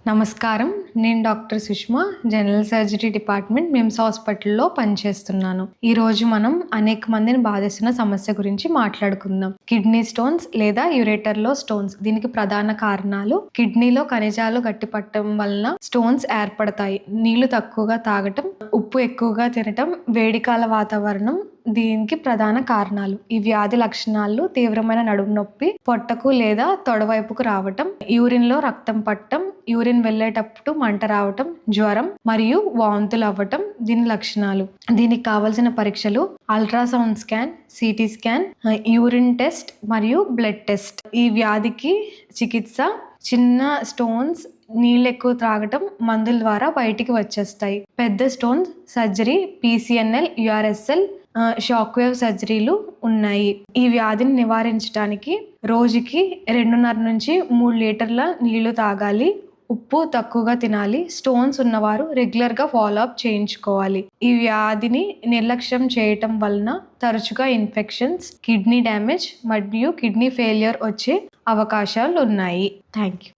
నమస్కారం. నేను doctor Sushma, general surgery department, MIMS హాస్పిటల్‌లో పనిచేస్తున్నాను. ఈరోజు మనం అనేక మందిని బాధిస్తున్న సమస్య గురించి మాట్లాడుకుందాం. కిడ్నీ స్టోన్స్ లేదా యురేటర్‌లో స్టోన్స్. దీనికి ప్రధాన కారణాలు కిడ్నీలో ఖనిజాలు గట్టిపట్టడం వలన స్టోన్స్ ఏర్పడతాయి. నీళ్లు తక్కువగా తాగటం, ఉప్పు ఎక్కువగా తినటం, వేడికాల వాతావరణం దీనికి ప్రధాన కారణాలు. ఈ వ్యాధి లక్షణాలు తీవ్రమైన నడుము నొప్పి, పొట్టకు లేదా తొడవైపుకు రావటం, యూరిన్‌లో రక్తం పట్టడం, యూరిన్ వెళ్ళేటప్పుడు మంట రావటం, జ్వరం మరియు వాంతులు అవ్వటం దీని లక్షణాలు. దీనికి కావలసిన పరీక్షలు ultrasound scan, CT scan, urine test మరియు బ్లడ్ టెస్ట్. ఈ వ్యాధికి చికిత్స చిన్న స్టోన్స్ నీళ్ళు ఎక్కువ త్రాగటం, మందుల ద్వారా బయటికి వచ్చేస్తాయి. పెద్ద stones surgery, PCNL, URSL, shock wave సర్జరీలు ఉన్నాయి. ఈ వ్యాధిని నివారించడానికి రోజుకి 2.5 నుంచి 3 లీటర్ల నీళ్లు తాగాలి. ఉప్పు తక్కువగా తినాలి. స్టోన్స్ ఉన్నవారు రెగ్యులర్గా ఫాలో అప్ చేయించుకోవాలి. ఈ వ్యాధిని నిర్లక్ష్యం చేయటం వలన తరచుగా ఇన్ఫెక్షన్స్, కిడ్నీ డ్యామేజ్ మరియు కిడ్నీ ఫెయిల్యూర్ వచ్చే అవకాశాలు ఉన్నాయి. Thank you.